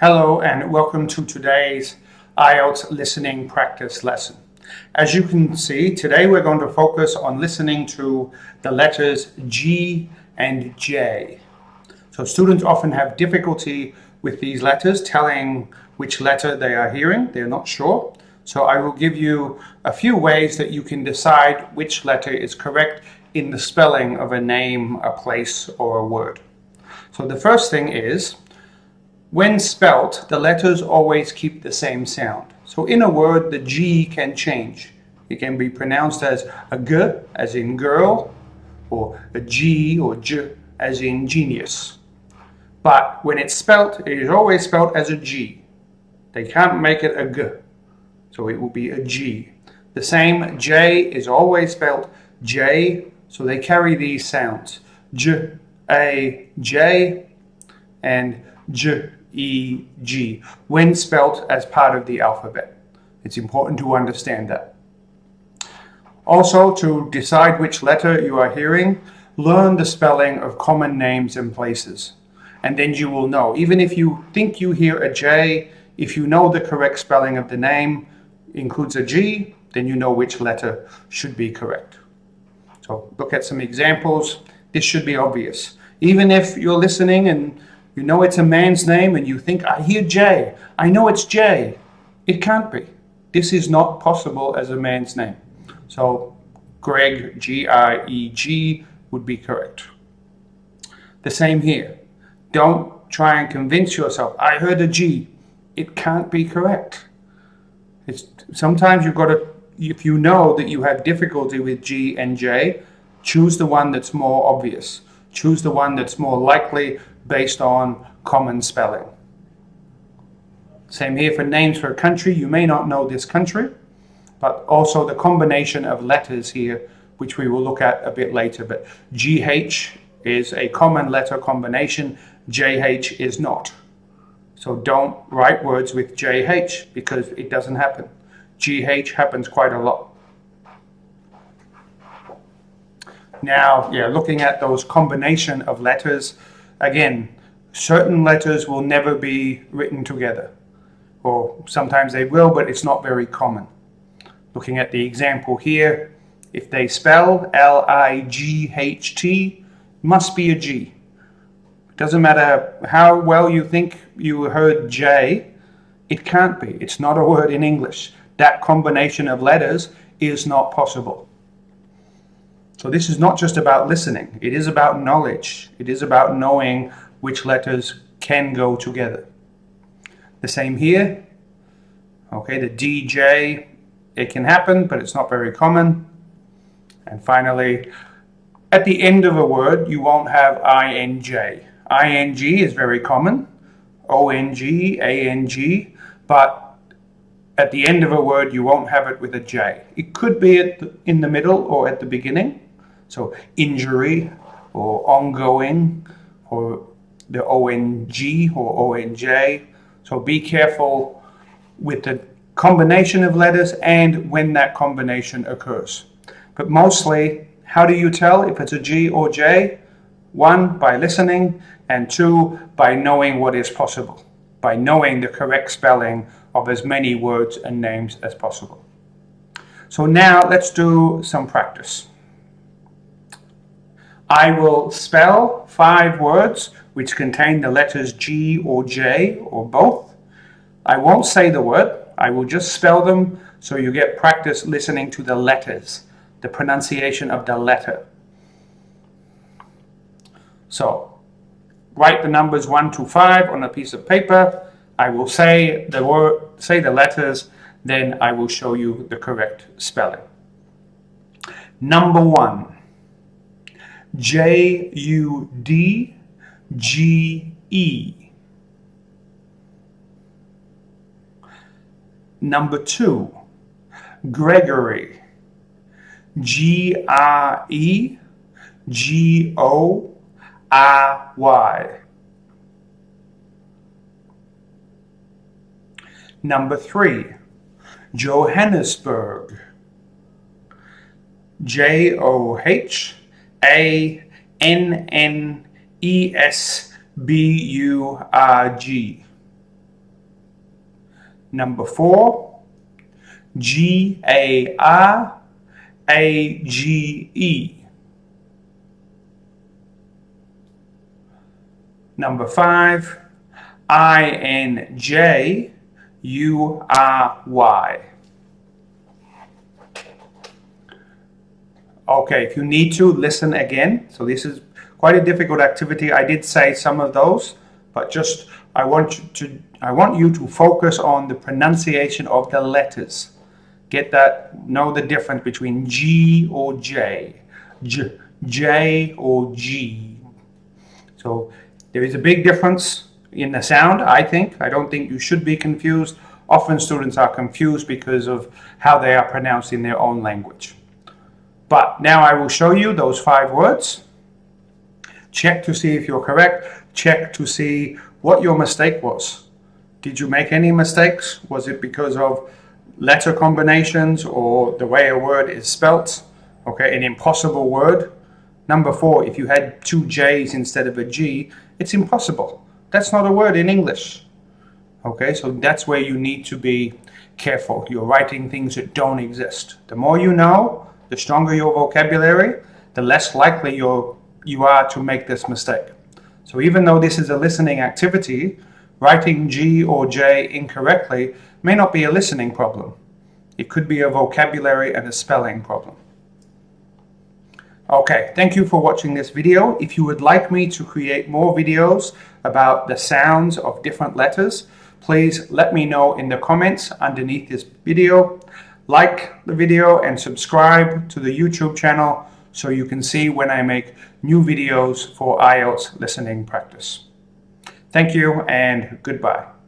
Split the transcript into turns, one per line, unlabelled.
Hello and welcome to today's IELTS listening practice lesson. As you can see, today we're going to focus on listening to the letters G and J. So students often have difficulty with these letters, telling which letter they are hearing. They're not sure. So I will give you a few ways that you can decide which letter is correct in the spelling of a name, a place, or a word. So the first thing is, when spelt, the letters always keep the same sound. So in a word, the G can change. It can be pronounced as a G, as in girl, or a G or J, as in genius. But when it's spelt, it is always spelt as a G. They can't make it a G, so it will be a G. The same, J is always spelt J, so they carry these sounds. J, A, J, and J, E, G, when spelt as part of the alphabet. It's important to understand that. Also, to decide which letter you are hearing, learn the spelling of common names and places. And then you will know. Even if you think you hear a J, if you know the correct spelling of the name includes a G, then you know which letter should be correct. So look at some examples. This should be obvious. Even if you're listening and you know it's a man's name and you think, I hear J, I know it's J. It can't be. This is not possible as a man's name. So Greg, G-R-E-G, would be correct. The same here. Don't try and convince yourself, I heard a G. It can't be correct. Sometimes you've got to, if you know that you have difficulty with G and J, choose the one that's more obvious. Choose the one that's more likely based on common spelling. Same here for names for a country. You may not know this country, but also the combination of letters here, which we will look at a bit later. But GH is a common letter combination. JH is not. So don't write words with JH because it doesn't happen. GH happens quite a lot. Now, looking at those combination of letters, again, certain letters will never be written together. Or sometimes they will, but it's not very common. Looking at the example here, if they spell L-I-G-H-T, must be a G. It doesn't matter how well you think you heard J, it can't be. It's not a word in English. That combination of letters is not possible. So this is not just about listening. It is about knowledge. It is about knowing which letters can go together. The same here. Okay, the DJ, it can happen, but it's not very common. And finally, at the end of a word, you won't have INJ. ING is very common. ONG, ANG, but at the end of a word, you won't have it with a J. It could be in the middle or at the beginning. So injury or ongoing or the ONG or ONJ. So be careful with the combination of letters and when that combination occurs. But mostly, how do you tell if it's a G or J? One, by listening, and two, by knowing what is possible, by knowing the correct spelling of as many words and names as possible. So now let's do some practice. I will spell 5 words which contain the letters G or J or both. I won't say the word, I will just spell them so you get practice listening to the letters, the pronunciation of the letter. So, write the numbers 1 to 5 on a piece of paper. I will say the letters, then I will show you the correct spelling. Number 1. J-U-D-G-E. Number 2, Gregory. G-R-E-G-O-R-Y. Number 3, Johannesburg. J-O-H-A-N-N-E-S-B-U-R-G. Number 4, G-A-R-A-G-E. Number 5, I-N-J-U-R-Y. Okay, if you need to, listen again. So this is quite a difficult activity. I did say some of those, but just I want you to focus on the pronunciation of the letters. Get that, know the difference between G or J, J or G. So there is a big difference in the sound, I think. I don't think you should be confused. Often students are confused because of how they are pronounced in their own language. But now I will show you those 5 words. Check to see if you're correct. Check to see what your mistake was. Did you make any mistakes? Was it because of letter combinations or the way a word is spelt? Okay, an impossible word. Number 4, if you had 2 J's instead of a G, it's impossible. That's not a word in English. Okay, so that's where you need to be careful. You're writing things that don't exist. The more you know, the stronger your vocabulary, the less likely you are to make this mistake. So even though this is a listening activity, writing G or J incorrectly may not be a listening problem. It could be a vocabulary and a spelling problem. Okay, thank you for watching this video. If you would like me to create more videos about the sounds of different letters, please let me know in the comments underneath this video. Like the video and subscribe to the YouTube channel so you can see when I make new videos for IELTS listening practice. Thank you and goodbye.